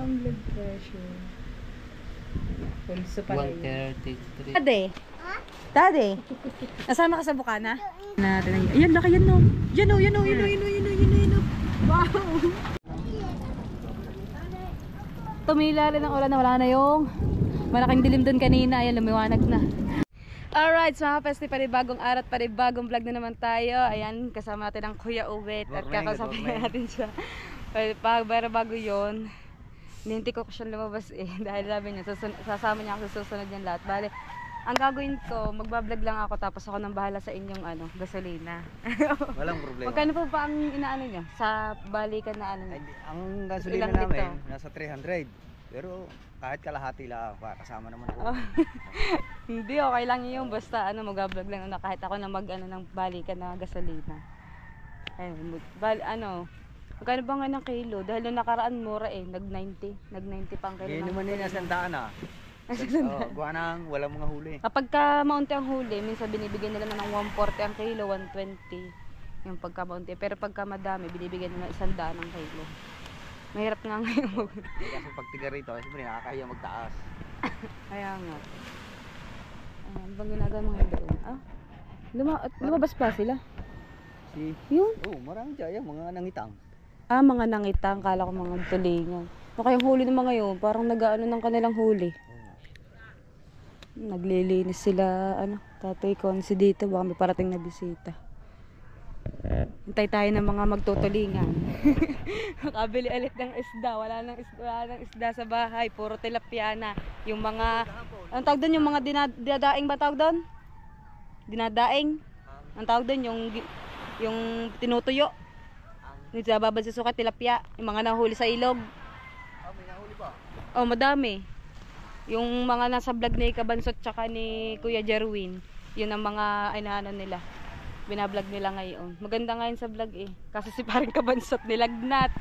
ang blood pressure. Pulso pala yun. 133. Daddy? Daddy? Nasama ka sa bukana? Natin. Ayan, laki yan no. Yan no, yan no, yan no, yan no, yan no, yan no, yan no. Wow! Tumila rin ang ulan na wala na yung malaking dilim doon kanina. Ayan, lumiwanag na. Alright, so mga peste, panibagong araw at panibagong vlog na naman tayo. Ayan, kasama natin ang Kuya Uwet at kakasapin natin siya. Para bago yun, hindi ko siya lumabas eh. Dahil sabi niya, sasama niya ako sa susunod niyan lahat. Bale, ang gagawin ko, magbablog lang ako tapos ako nang bahala sa inyong gasolina. Walang problema. Magkano po pa ang inaano niya? Sa balikan na ano niya? Ang gasolina namin, nasa 300. Pero kahit kalahati lang, kasama naman ako. Oh. Hindi, okay lang yun. Basta mag-vlog lang na kahit ako na ng balikan na gasolina. Ayun, magkano ba nga ng kilo? Dahil nung nakaraan mura eh, nag-90 pang kilo. Hindi naman yun, nasandaan ah. Gawa nang walang mga huli. Kapag ka maunti ang huli, minsan binibigyan nila ng 140 ang kilo, 120 yung pagka maunti. Pero pagka madami, binibigyan nila 100 ang kilo. Mahirap nga ngayon. Kasi pag tiga rito, siyempre nakakahiya magtaas. Kaya nga. Ano bang ginagawa mga doon? Lumabas pa sila? Yun? Oo, marami dyan. Mga nangitang. Mga nangitang. Kala ko mga tulingan. Yung huli ng mga yun, parang nag-ano ng kanilang huli. Naglilinis sila, tatay ko, si dito, baka may parating na bisita. Hintay tayo ng mga magtutulingan. Makabili ulit ng isda. Wala nang isda sa bahay. Puro tilapia na. Yung mga, anong tawag doon? Yung mga dinadaing ba tawag doon? Dinadaing? Anong tawag doon? Yung tinutuyo. Yung babad sa sukat, tilapia. Yung mga nahuli sa ilog. May nahuli ba? Oh, madami. Yung mga nasa vlog ni Kabansot tsaka ni Kuya Jerwin. Yun ang mga nila. Binablog nila ngayon. Maganda ngayon sa vlog eh. Kasi si parang Kabansot nilagnat.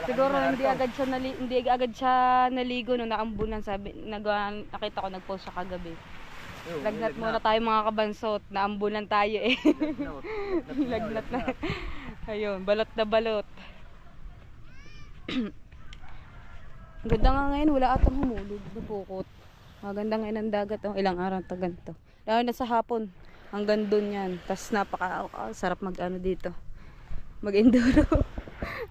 Siguro hindi agad siya naligo nung naambunan. Nakita ko nagpost siya kagabi. Lagnat muna tayo mga Kabansot. Naambunan tayo eh. Lagnat na. Ayun, balot na balot. Ganda nga ngayon, wala atang humulog. Napukot. Maganda ngayon ang dagat. Ilang araw na ganito. Lalo na sa hapon. Hanggang doon yan. Tapos sarap dito. Mag-enduro.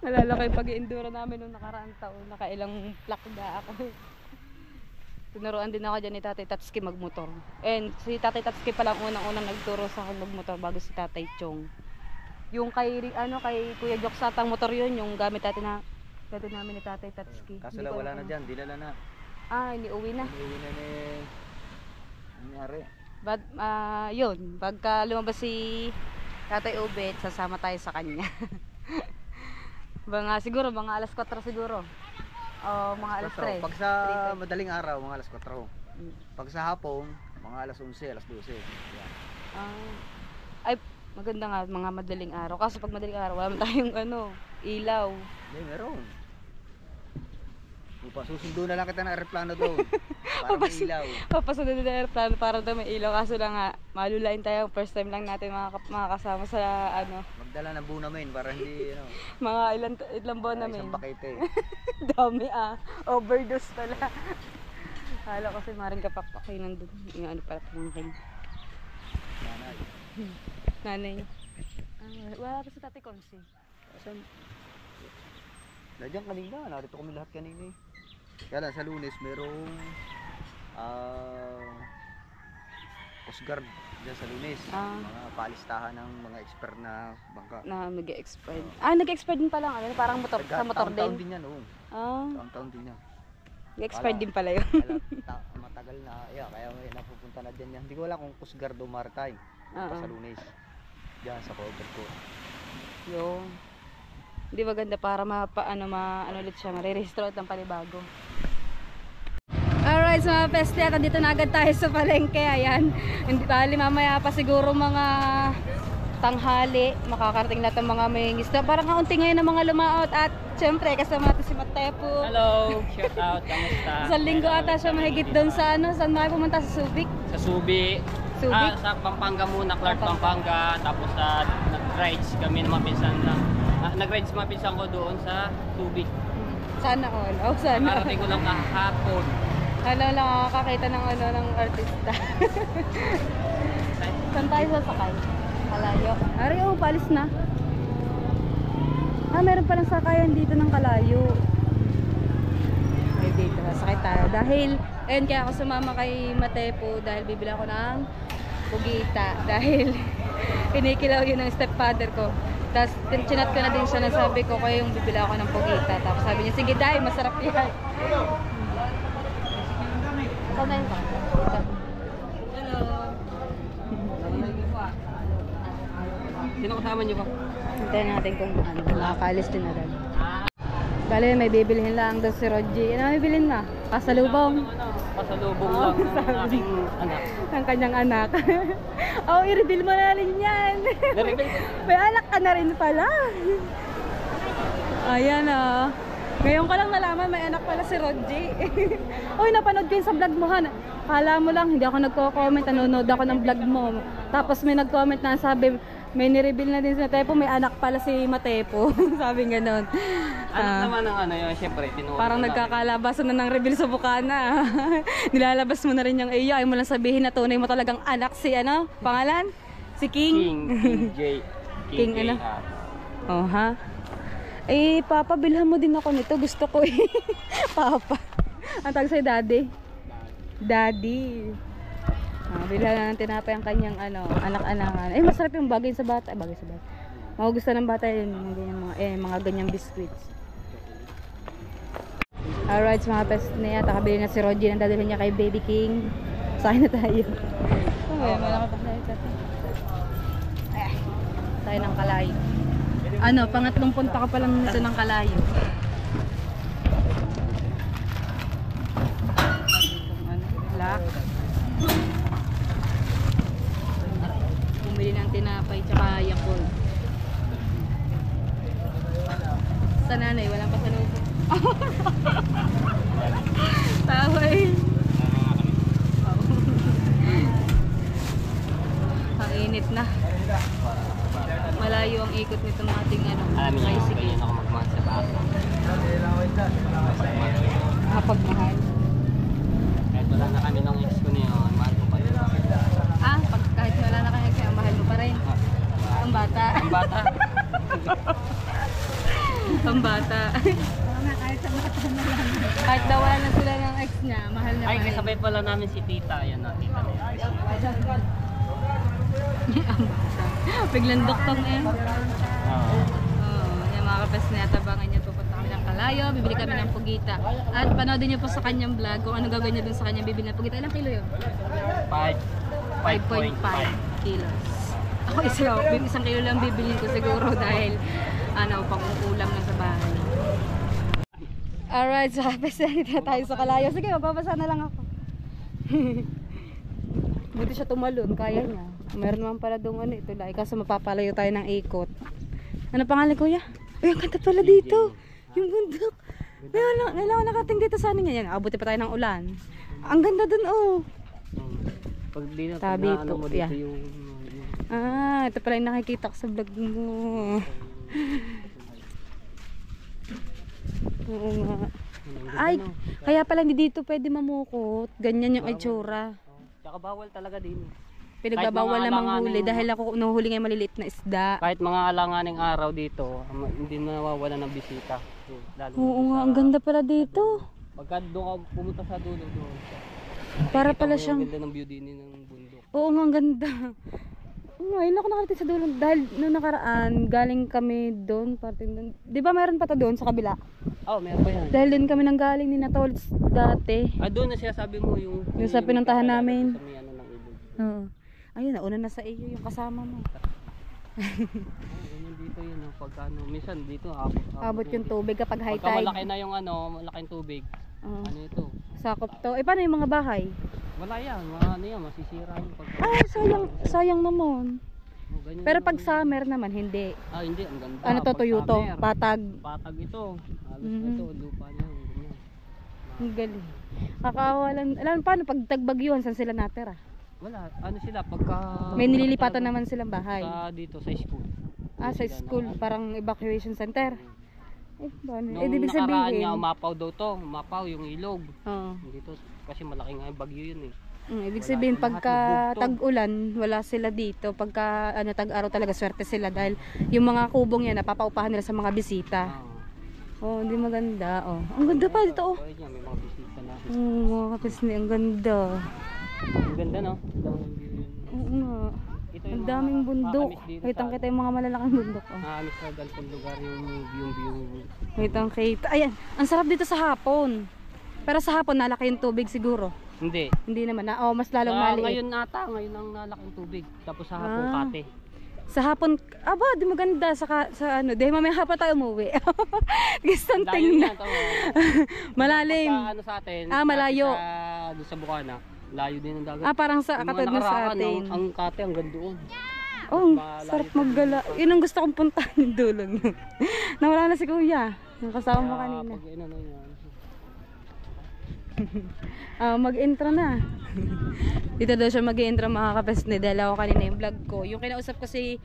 Nalala ko yung pag-enduro namin nung nakaraang taon. Nakailang plakda ako. Tinuruan din ako dyan ni Tatay Tatsuki magmotor. And si Tatay Tatsuki palang unang-unang nagturo sa akin magmotor bago si Tatay Chong. Yung kay Kuya Joksatang motor yun, yung gamit namin ni Tatay Tatsuki. Kaso lang wala na dyan, dinala na. Iniuwi na. Iniuwi na nangyari. But yun, pagka lumabas si Tatay Ubet, sasama tayo sa kanya. Siguro mga alas 4 siguro. O mga alas 3. Pag sa madaling araw, mga alas 4. Pag sa hapon, mga alas 11, alas 12. Yan. Ay, maganda nga mga madaling araw. Kasi pag madaling araw, wala tayong ilaw. Hindi, meron. Susundo na lang kita ng aeroplano doon. Para may ilaw. Papasundo na ng aeroplano para daw may ilaw. Kaso lang nga, malulain tayo. First time lang natin makakasama sa Magdala ng bunamin para hindi mga ilang buwan namin. Isang pakete. Dami overdose pala. Kala ko si Maring kapakpakay nandun. Yung pala pamangkin. Nanay. Wala pa si Tatay Consi. Saan? Nandiyan kanina. Narito kami lahat kanina eh. Kaya lang sa Lunes merong Coast Guard dyan sa Lunes. Mga palistahan ng mga expert na bangka. Na mag-expert. Nag-expert din pala. Parang motor, sa motor din. Taon din yan. Taon din yan. Nag-expert din pala yun. Matagal na. Kaya may napupunta na dyan yan. Hindi ko alam kung Coast Guard o Maritime. Sa Lunes. Diyan sa cover ko. Yung hindi maganda para ulit siya, ma-re-restore ng panibago. Alright, so mga peste, at dito na agad tayo sa palengke. Ayan, hindi bali mamaya pa siguro mga tanghali makakarating natin mga may isda. Parang kaunti ngayon ng mga lumaot. At syempre kasama natin si Matepo. Hello, shout out, kamusta? Isang linggo ata siya mahigit doon sa saan tayo pumunta? Sa Subic? Sa Subic. Sa Pampanga muna, Clark, Pampanga. Tapos nag-rides kami ng mga pinsan lang. Nag-rides mga pinsan ko doon sa Subic. Sana all. Oh, sana. Nakarating ko lang kahapon. Ano lang nakakakita ng ano ng artista. Saan tayo sasakay? Kalayo. Ari, oh, palis na. Ah, meron palang sakayan dito ng Kalayo. Okay, dito. Sakay tayo. Dahil, ayun, kaya ako sumama kay Matepo dahil bibili ako ng pugita. Dahil, kinikilaw yun ng stepfather ko. Tapos, chinat ko na din siya na sabi ko, kaya yung bibili ako ng pugita. Tapos sabi niya, sige dahil, masarap yan. Ikaw na yun ba? Hello. Sino kasama niyo ba? Hintayin natin kung ano, makakalis din na rin. Bale, may bibilihin lang daw si Rogie. Ano may bilhin na? Pasalubong. Pasalubong lang ng aking anak. Ng kanyang anak. Oh, i-reveal mo na rin yan. May anak ka na rin pala. Ayan ah. Ngayon ko lang nalaman may anak pala si Rogie. Uy, napanood ko yun sa vlog mo, Han. Kala mo lang, hindi ako nagko-comment. Nanonood ako ng vlog mo. Tapos may nag-comment na sabi, may nireveal na din si Matepo, may anak pala si Matepo. Sabi ganon. Ano naman ang ano yun, syempre, tinuod Parang nagkakalabasan na ng reveal sa mukha na. Nilalabas mo na rin yung iyo. Ayaw mo lang sabihin na tunay mo talagang anak si ano? Pangalan? Si King? King J. King ano? Oh, ha? Eh, Papa, bilhan mo din ako nito. Gusto ko eh. Papa. Ang tawag sa'yo, Daddy? Daddy. Ah, bilhan na ng tinapay ang kanyang ano, anak-anakan. Eh, masarap yung bagay sa bata. Bagay sa bata. Magugustuhan ng bata yun, mga ganyang biscuits. Alright, mga pest na yan. Nakabili na si Rogie ng dadalhin niya kay Baby King. Sakain na tayo. Oh, malaki pa tayo. Tayo ng Kalayo. Ano, pangatlong punta ka pa lang nito ng Kalayo. Black. Bumili ng tinapay tsaka Yakult. Sa nanay, walang pasalubong. Taway. Ang init na. Malayo ang ikot nitong ating ano. Alam niyo, ganyan ako magmahal sa bata. Pagmahal. Kahit wala na kami ng ex ko niyo, mahal ko pa rin. Ah, kahit wala na kayo, kaya mahal mo pa rin. Ang bata. Ang bata. Ang bata. Kahit daw wala na sila ng ex niya, mahal na Ay, pa rin. kasabay pala namin si tita. Yan na, tita na yan. Ang bata. Biglang doktong eh. Oo. Yung mga kapes na yatabangan niya, pupunta kami ng Kalayo, bibili kami ng pugita. At panoodin niyo po sa kanyang vlog kung ano gagawin niya dun sa kanyang bibili ng pugita. Ilang kilo yun? 5.5 kilos. Ako isang kilo lang bibilhin ko siguro dahil ano, pang-ulam lang sa bahay. Alright, so kapes na tayo sa Kalayo. Sige, mababasa na lang ako. Buti siya tumalon, kaya niya. Meron naman pala doon ano, ito lang. Kaso mapapalayo tayo ng ikot. Ano pangalan, kuya? Ay, ang kanta pala dito. Yung bundok. Kailangan nakating dito sa amin yan. Abuti pa tayo ng ulan. Ang ganda doon, oh. Pag di na, Tabi pag naano po, mo dito yeah. yung... Ah, ito pala yung nakikita ko sa vlog mo. Oo nga. Ay, kaya pala hindi dito pwede mamukot. Ganyan yung itsura. Tsaka bawal talaga din. Pinagbabawal na manghuli dahil ako nuhuli ng maliliit na isda. Kahit mga alanganing araw dito, hindi nawawala ng bisita. Lalo Oo nga, ang ganda pala dito. Pagka doon ka pumunta sa dulo doon. Para nakikita pala mo siyang... yung ganda ng view din ng bundok. Oo nga, ang ganda. Ngayon ako nakarating sa dulo. Dahil noong nakaraan, galing kami doon. Di ba mayroon pa to doon sa kabila? Oh, meron pa yan. Dahil doon kami nang galing ni Natol dati. Ah, doon na siya sabi mo yung Sa pinuntahan namin. Sa may ano ng ilog. Oo. Ayun, nauna na sa iyo yung kasama mo. Ganyan dito yun, no? Pagka ano, minsan dito Abot yung tubig kapag high pagka tide. malaki na yung ano, malaking tubig. Oo. Ano ito? Sakop to. Eh, paano yung mga bahay? Wala yan, mga ano yan, masisira yung pagka. Ay, sayang naman. Oh, ganyan Pero yung- pag summer naman, hindi. Ah, hindi, ang ganda. Ano to, Pag tuyo to? summer, Patag. Patag ito. Halos Mhm. ito, lupa niya. Ganyan. Ang galing. Kakawalan. Alam, paano pag tagbagyuhan, saan sila natira? Wala, ano sila, pagka... May nililipatan naman silang bahay. Dito sa school. Ah, sa Sila school, na- parang evacuation center. paano? Nung Ibig nakaraan sabihin. niya, umapaw daw to. Umapaw yung ilog. Oo. Dito, kasi malaki nga yung bagyo yun eh. Ibig Wala sabihin ito, pagka lahat lubog to. tag-ulan, wala sila dito. Pagka tag-araw talaga, swerte sila dahil yung mga kubong yan, napapaupahan nila sa mga bisita. Oh, hindi maganda. Oh, ang ganda pa dito. Oh. May mga bisita na. Mga kapesne, ang ganda. Ang ganda no? Oo nga. Ito Ang yung daming bundok. nakakamiss dito Kitang sa- kita yung mga malalaking bundok. Oh. Nakakamiss sa ganitong lugar yung view. Kitang kita. Ayan, ang sarap dito sa hapon. Pero sa hapon, nalaki yung tubig siguro. Hindi. Hindi naman na. Oh, mas lalong Ah, maliit. ngayon ngayon ang nalaking tubig. Tapos sa hapong Ah. kate. Sa hapon, di maganda sa ano, dahil mamaya hapon tayo umuwi. Gustong Layo tingnan. niya to. Malalim. Pagka ano sa atin. Malayo. Doon sa Bukana. Layo din ang dagat. Parang sa Yung mga katulad sa nakaraan, atin. Ang kate ang ganda doon. Oh, sarap maggala. Yun ang gusto kong puntahan yung dulong. Nawala na si Kuya. Yung kasama mo kanina. Pag ano yan. Mag-intro na. Dito daw siya mag-intro mga kapesne dahil ako kanina yung vlog ko. Yung kinausap ko si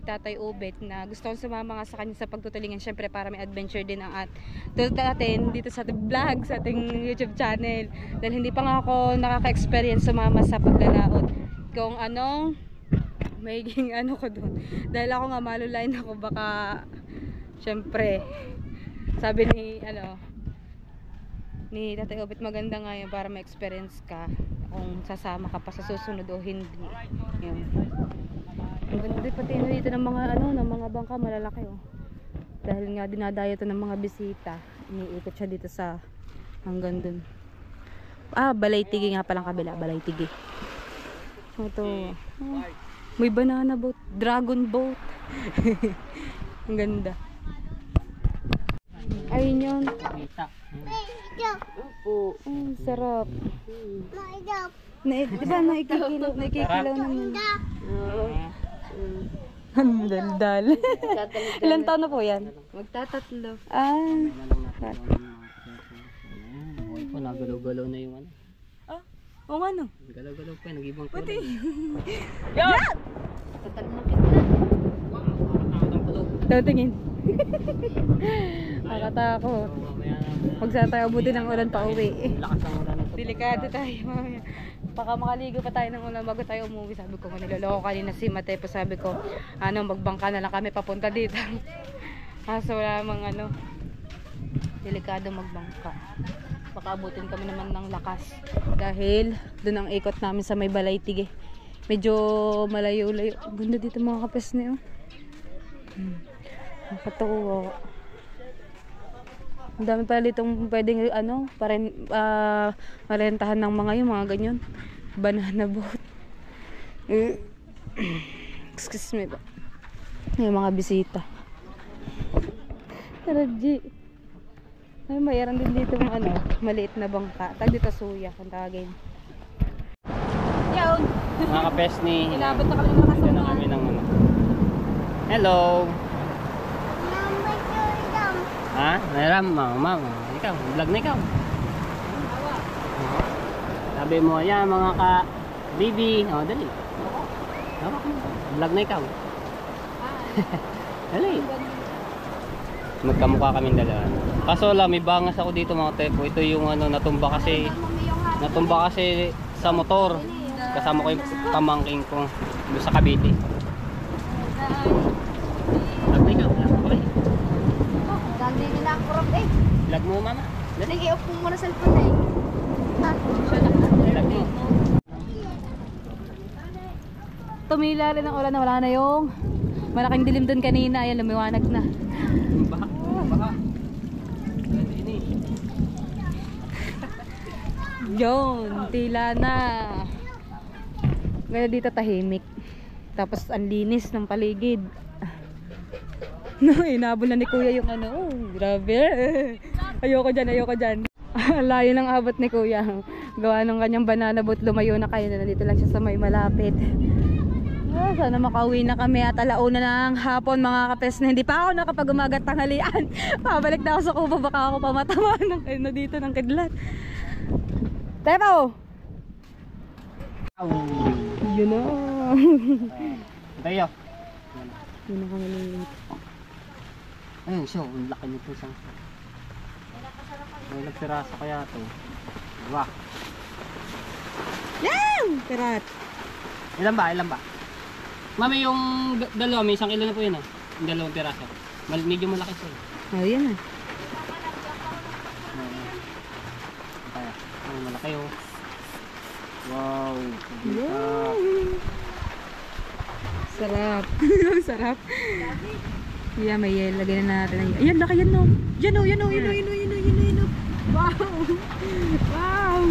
Tatay Obet na gusto kong sumama nga sa kanya sa pagtutulingan syempre para may adventure din ang tulad natin dito sa ating vlog, sa ating YouTube channel. Dahil hindi pa nga ako nakaka-experience sumama sa paglalaot. Kung magiging ko doon. Dahil ako nga malulain ako baka syempre sabi ni Tatay Obet maganda nga yun para ma-experience ka kung sasama ka pa sa susunod o hindi. Yun. Ang ganda pati dito ng mga ng mga bangka malalaki oh. Dahil nga dinadayo to ng mga bisita. Iniikot siya dito sa hanggang dun. Balaytigi nga palang kabila, Balaytigi. Ito. May banana boat, dragon boat. Ang ganda. Ayun yun. Kita. Opo. Sarap. Diba nakikilaw naman. Ang daldal. Ilan taon na po yan? Magtatatlo. Buhay pa, nagalaw-galaw na yung ano. Oo nga no. Galaw-galaw pa, nag-ibang kulay. Pati. Yan! Ito tingin. Nakatakot. Huwag sana tayo abutin ng ulan pa uwi. Lakas ng ulan ito. Delikado tayo mamaya. Baka makaligo pa tayo ng ulan bago tayo umuwi. Sabi ko, maniloloko kanina si Mateo. Sabi ko, magbangka na lang kami papunta dito. Kaso wala mang delikado magbangka. Baka abutin kami naman ng lakas. Dahil doon ang ikot namin sa may Balaytigi. Medyo malayo-layo. Ganda dito mga kapesne. Nakatawa. Ang dami pala ditong pwedeng marentahan ng mga ganyan. Banana boat. Excuse me ba. Yung mga bisita. Tara G. Ay, mayroon din dito maliit na bangka. Tag dito suya kung tawagin. Yawn. Mga kapes ni. Inabot na kami ng Nandiyan na kami ng Hello. Ha? Nairam, mama. Ikaw, vlog na ikaw. Sabi mo, yan mga ka-baby. Dali. Vlog na ikaw. Dali. Magkamukha kaming dalawa. Kaso lang, may bangas ako dito mga tepo. Ito yung natumba kasi sa motor. Kasama ko yung pamangking ko doon sa Cavite. Vlog na ikaw. Okay. Dali nila ang kurap Vlog mo mama. Dali. I-off mo muna cellphone Vlog mo. Tumila rin ang ulan na wala na yung malaking dilim doon kanina. Ayan, lumiwanag na. Baka. Baka. Ini. Yun, tila na. Kaya dito tahimik. Tapos ang linis ng paligid. Inabol na ni Kuya yung grabe. Ayoko dyan. Layo ng abot ni Kuya. Gawa ng kanyang banana boat, lumayo na kayo. Nandito lang siya sa may malapit. Sana makauwi na kami at alauna ng hapon mga kapes na hindi pa ako nakapag-umagat tanghalian. Pabalik na ako sa kubo, baka ako pamatama ng dito ng kidlat. Tepo! Yun na. Tayo. Yun na kami. Ayun siya, ang laki nito isang. May ilang piraso kaya to. Wah. Yan! Pirat. Ilan ba? Ilan ba? Mami, yung dalawa, may 1 kilo na po yun ah. Yung dalawang piraso. Medyo malaki siya. Oh, yan ah. Kaya, malaki oh. Wow. Wow. Sarap. Sarap. Yeah, may lagay na natin. Ayan, laki yan no. Yan o, yan o, yan o, yan o, yan o, yan o, yan o. Wow. Wow.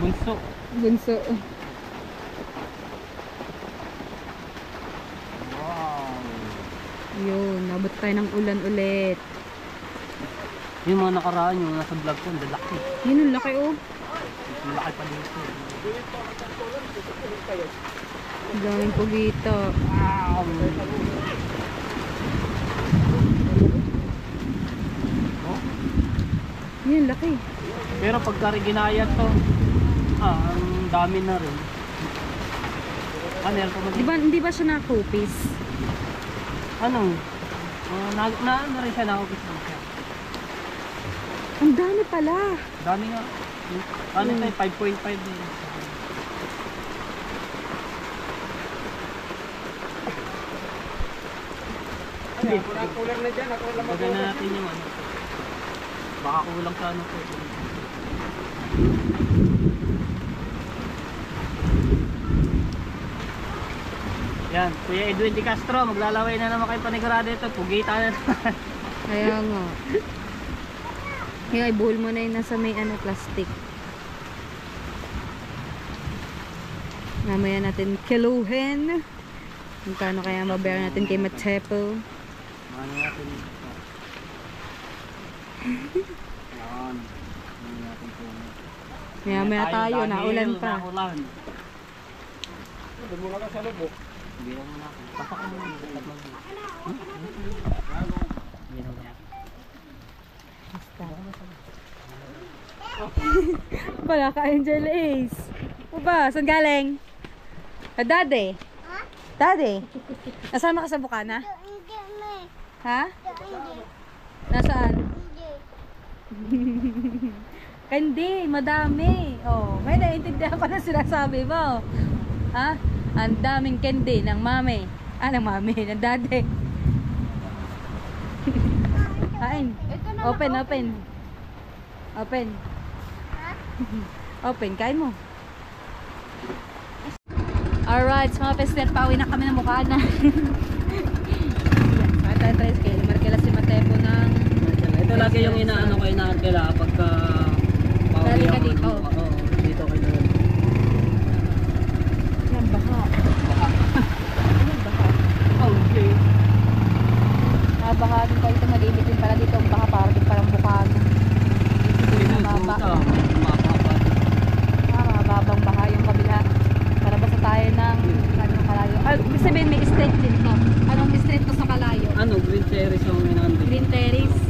Bunso. Bunso. Wow. Yun, nabot tayo ng ulan ulit. Yung mga nakaraan, yung nasa vlog ko, ang lalaki. Yun, ang laki oh. Ang laki pa dito. Ang daming pugito. Wow. Oh. Yun, laki. Pero pagka ginaya to, ang dami na rin. Ano Hindi ba siya nakupis? Ano? Ano rin siya nakupis lang siya. Ang dami pala. Dami nga. Ano tayo? 5.5 din. Hindi. Kulang na dyan. Baga na natin yung ano. Baka kulang sa ano po. Yan. Kuya Edwin Di Castro. Maglalaway na naman kayo panigurado ito. Pugita na naman. Kaya nga. Kaya ibuhol mo na yun nasa may ano, plastic. Mamaya natin kiluhin. Magkano kaya mabayaran natin kay Matepo? Ano natin ito? Yan. Ano natin ito? Maya tayo, naulan pa. Naulan. Doon muna ka sa lubok. Hindi na muna ako. Pasok ko muna. Hindi na muna. Wala ka, Angel Ace. O ba? Saan galing? Daddy? Daddy? Nasama ka sa Bukana? Ha? Nasaan? Hindi, madami. Oh, may naiintindihan ko na sinasabi mo. Ha? Ang daming candy ng mami. Ng mami, ng daddy. Kain. Open. Open, kain mo. Alright, so mga pesner, pauwi na kami ng Bukana. Tayo tricycle, markila si Matepo ng... Ito lagi yung inaano ko, inaarkila pagka pauwi Dali ka ako dito. Oo, dito kayo. Yan, baha. Ano baha? Okay. Baha din tayo ito, malilit din pala dito. Ang baha para din parang Bukana. Mababang baha yung kabila. Para basta tayo ng anong kalayo. Ibig sabihin may street din to. Anong street to sa kalayo? Ano, green terrace ang inaandun. Green Terrace.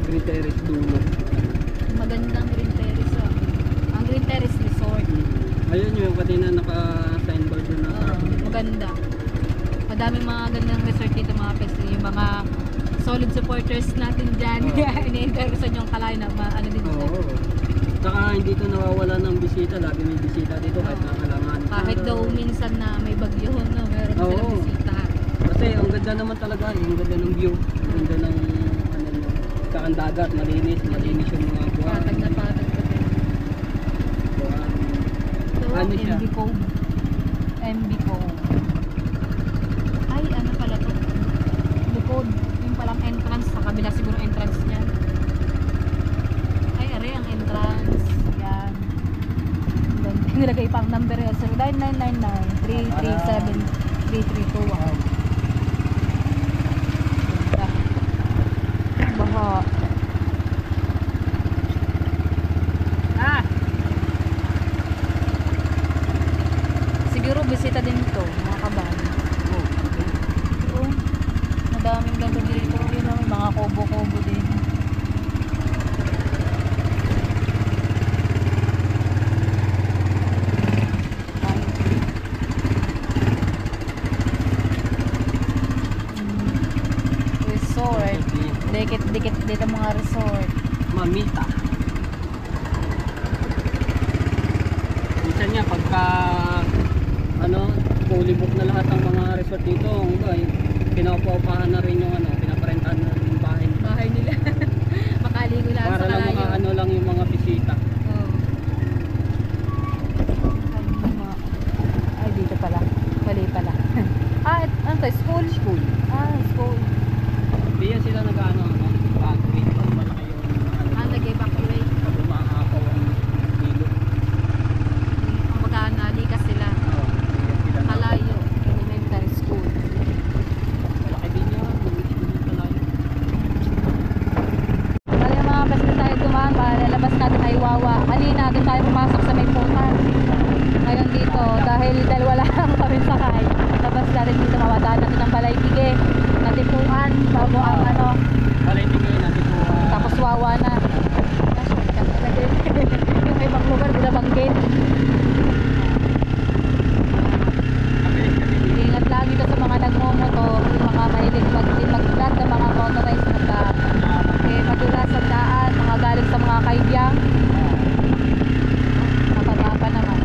Green terrace dulo. Magandang Green Terrace. Ang Green Terrace Resort. Ayun yung kanina naka-signboard yun na. Maganda. Madaming mga gandang resort dito mga peste. Yung mga solid supporters natin dyan. Ini-interesan yung kalayo na ano din sila. Oo. Saka hindi ito nawawala ng bisita. Lagi may bisita dito kahit nakalangan. Kahit daw minsan na may bagyo, no, meron silang bisita. Kasi ang ganda naman talaga. Yung ganda ng view. Ang ganda ng ano, kakang dagat. Malinis yung mga buwan. Patag na patag pa din. Buwan. So, Ano siya? MB Cove. MB Cove. Ay, ano pala to? Bukod. Yung palang entrance. Sa kabila siguro entrance niyan. Ay, are ang entrance. Yan. Then, nilagay pang number yun. 0999-337-3321. Baha. Siguro bisita din ito, mga kabahan. Oo. Madaming ganda dito. Yun, may mga kobo-kobo din. Dikit-dikit dito mga resort. Mamita. Minsan nga pagka fully book na lahat ng mga resort dito, ang iba pinapaupahan na rin yung pinaparentahan na rin yung bahay Nila. Makaligo lang para lang mga lang yung mga bisita. Ay, dito pala. Mali pala. Ano to? School? School. School. Hindi yan sila evacuate pag malaki yung Nag-evacuate. pag umaapaw ang hilo. Kumbaga, nalikas sila. Kalayo. Elementary school. Malaki din yun. Kalayo. Kaya mga best na tayo dumaan, lalabas natin ay Wawa. Kanina, doon tayo pumasok sa may putan. Ngayon dito, dahil wala lang kami sakay, labas natin dito, mawadaan natin ng Balaytige, Natipuan, bago ang Balaytige, Natipuan. tapos Wawa na. Yung ibang lugar, binabanggit. Ingat lang dito sa mga nagmumotor, yung mga mahilig mag-vlog ng mga motorized na madulas ang daan, mga galing sa mga kaibyang. Nakagapa naman.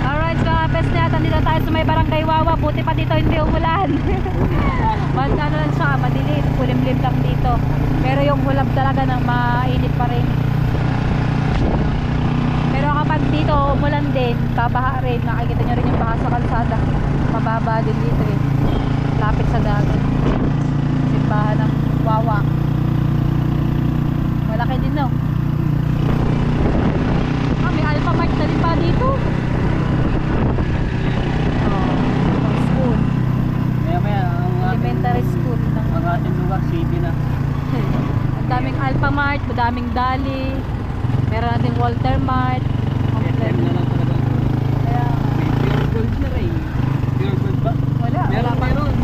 Alright, mga best na dito tayo sa may barangay Wawa. Buti pa dito hindi umulan. Lang siya, madilim, kulimlim lang dito. Pero yung ulap talaga ng mainit pa rin. Pero kapag dito umulan din, babaha rin. Nakikita nyo rin yung baha sa kalsada. Mababa din dito eh. Lapit sa dagat. Simbahan ng Wawa. Malaki din no. May Alpha Mart na rin pa dito. School. Maya Elementary school. ang ating lugar, city na. Ang daming Alpha Mart, madaming Dali. Meron natin Walter Mart. SM na lang talaga. Kaya, May pure gold na rin. Pure gold ba? wala. Meron.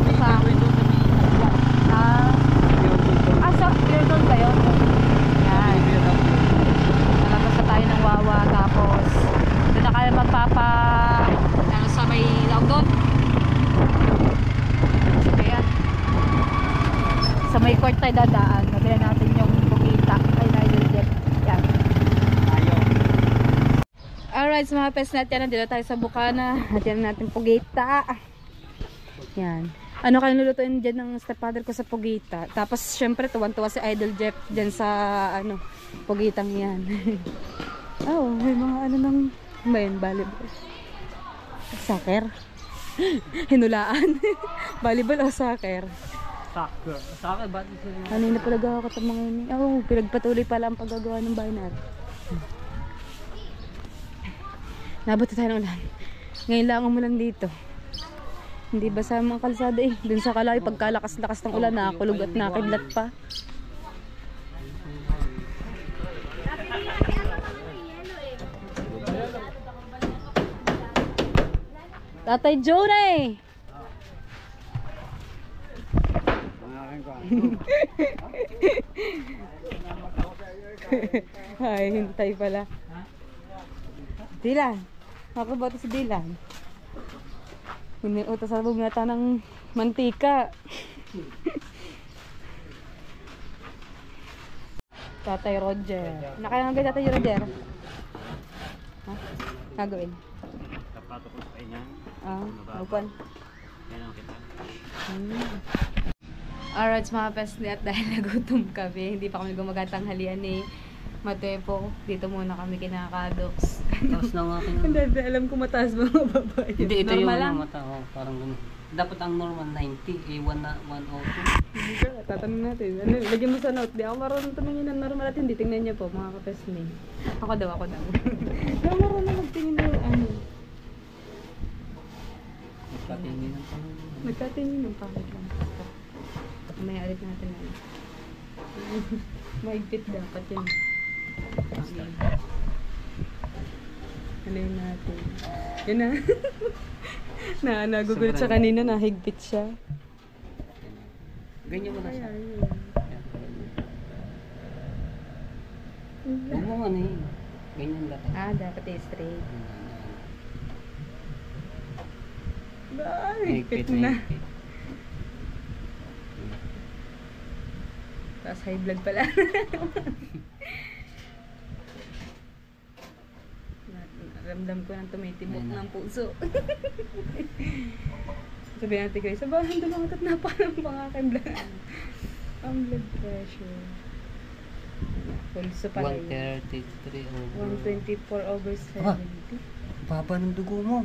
May Sa, pure gold na may aswa. Pure gold. sa pure gold ba yun? Yan. Pure gold. Nalabas na tayo ng Wawa. Tapos, doon na kayo sa may Laudon. Ayan. Sa may court tayo dadaan. Nabila natin yung Pugita. Ay, Idol Jet. Yan. Ayaw. Alright, mga pets natin, nandito tayo sa Bukana. Natin natin Pugita. Yan. Ano kayo lulutuin dyan ng stepfather ko sa Pugita. Tapos, syempre, tuwan-tuwa si Idol Jeff dyan sa, Pugitang yan. Oh, may mga ng volleyball. Soccer. Hinulaan. Volleyball o soccer. Soccer. Soccer, ba't sila? Kanina pa nagawa ko itong mga ini. Oh, pinagpatuloy pala ang paggagawa ng banner. Nabot tayo ng ulan. Ngayon lang umulan dito. Hindi ba sa mga kalsada eh. Dun sa Kalayo, pagkalakas-lakas ng ulan, nakakulog at nakidlat pa. Tatay Jonah! Ay, hintay pala. Dilan. Ako ba ito si Dilan? Utos sa bug nata ng mantika. Tatay Roger. Nakaya Tatay Roger. Ha? Nagawin. Sapato ko sa inyan. Upan. Yan ang kita. Alright, mga pesli, at dahil nagutom kami, hindi pa kami gumagatang halian ni Matepo. Dito muna kami kinakadoks. Tapos na nga aking Hindi, alam ko mataas mga babae. Hindi, ito Normal yung lang. mata. Parang ganun. Dapat ang normal 90. A1 na 102. Hindi ka, tatanong natin. Lagyan mo sa note. Di ako marunong tumingin ng normal at hindi. Tingnan niyo po, mga kapesli. Ako daw. Hindi ako marunong magtingin ng Nagkatingin ng Nagkatingin ng pangit lang. May alit natin na. Maigpit dapat yun. Alayin natin. Yun na. Nagugulat siya kanina, nahigpit siya. Ganyan mo na siya. Ayan. Huwag mo ano eh. Ganyan dapat. Dapat straight. Higpit na. na higpit. Tapos high blood pala. Ramdam ko nang tumitibok Ayun na. ng puso. Sabi natin kayo, sa bahan dumangat na pa ng mga aking blood. Ang blood pressure. Pulso pala yun. 133 over. 124/70. Baba ng dugo mo.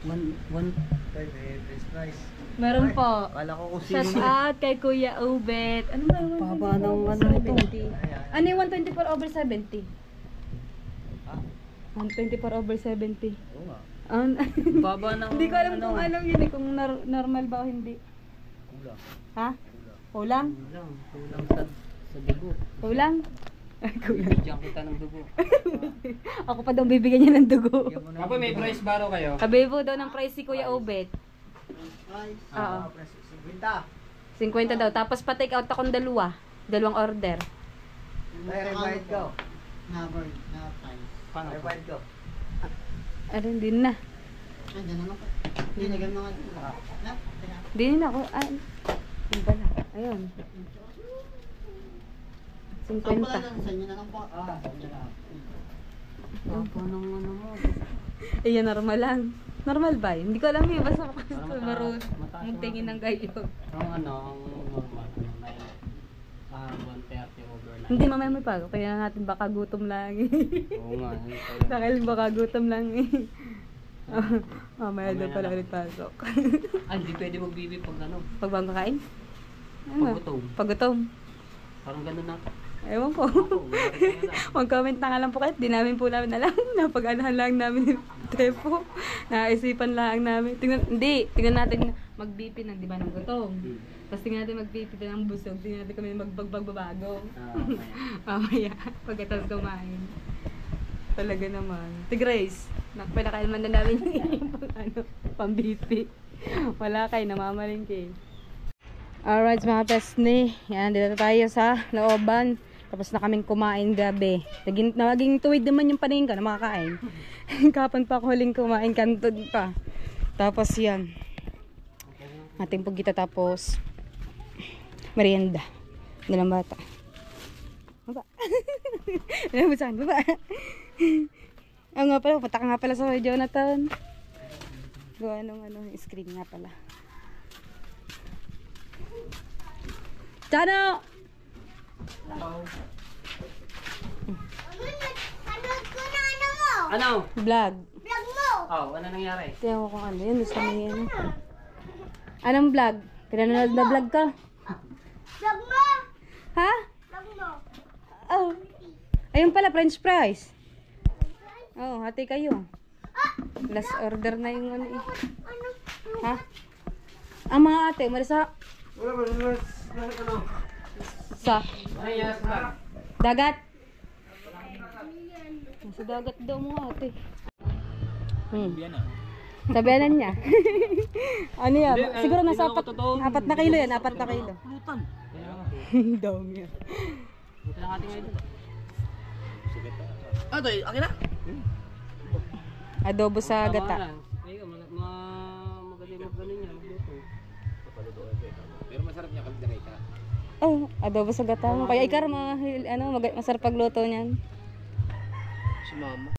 1 Tay, may best price. Meron Ay, po. Kala ko kung Shout sino. out kay Kuya Ubet. Ano ba? Baba ng 124/70. Ayan. Ano yung 124/70? Ah, 124/70. oo nga. Baba ng Hindi ko alam kung alam yun eh, kung normal ba o hindi. Kulang. Ha? Kulang? Kulang sa dugo. Kulang? Ay, kulang. Bibigyan kita ng dugo. Ako pa daw bibigyan niya ng dugo. Bigyan mo na Apo, may price baro kayo? Kabibo daw ng price si Kuya Ubet. price. Oo. Price 50. 50 daw. Tapos pa-take out akong dalawang order. Tay, rewind ko. Paano? Rewind ko. Ano, din na. Din na ako. Ay, yun pala. Ayun. 50. Baba ng ano mo. Ayan, normal lang. Normal ba yun? Hindi ko alam yun. Basta ako Parang marunong mataas mong tingin ng gayo. Ang ano, ang normal. 130 over 9. Hindi, mamaya may pago. Kaya natin baka gutom lang eh. Oo nga. yun tayo. Dahil baka gutom lang eh. Mamaya daw Mamaya pala na. ulit pasok. Ah, hindi pwede magbibi pag ano. Pag bang kakain? Ano? Pagutom. Pagutom. Parang ganun na. Ewan ko. Oo, wala na. Mag-comment na nga lang po kahit di namin po namin alam. Napag-anahan lang namin yung tepo. Naisipan lang namin. Tingnan natin mag-BP ng, di ba, ng gutom. Tapos tingnan natin mag-BP ng busog. Tingnan natin kami magbagbago. Mamaya, pagkatapos kumain. Talaga naman. Grace, pinakailman na namin yung pang-BP. Wala kayo, namamaling kayo. Alright mga pesne, yan, dito tayo sa looban. Tapos na kaming kumain gabi. Naging tuwid naman yung paningin ko na makakain. Kapan pa ako huling kumain, kantod pa. Tapos yan. Ating pugita tapos merienda. Dalang bata. Baba. Dalang busan, baba. Oo nga pala, punta ka nga pala sa Jonathan. Gawa nung screen nga pala. Chano! Panood ko na ano mo? Ano? Vlog. Vlog mo? Oh, ano nangyari? Tingnan ko kung ano yun. Gusto mo yan. Anong vlog? Pinanood na vlog ka? Vlog mo? Ha? Vlog mo? Oh. Ayun pala, french fries. Oh, hati kayo. Last order na yung ano eh. Ano? Ha? Ang mga ate, marisa Wala ba? Ano? sa Ano yes ba? dagat. Sa dagat daw mga ate. Sabihanan niya. Ano yan? Hindi, Siguro nasa hindi ako totoo. 4 na kilo yan, 4 na kilo. Pulutan. Dami yan. Buti lang ating ngayon. Ano? Akin na? Adobo sa gata. Ayun, magaling mag-galing yan. Magluto. Pero masarap niya kapag direta. Oh, adobo sa gata. Kaya ikar, masarap pagluto niyan. Si mama.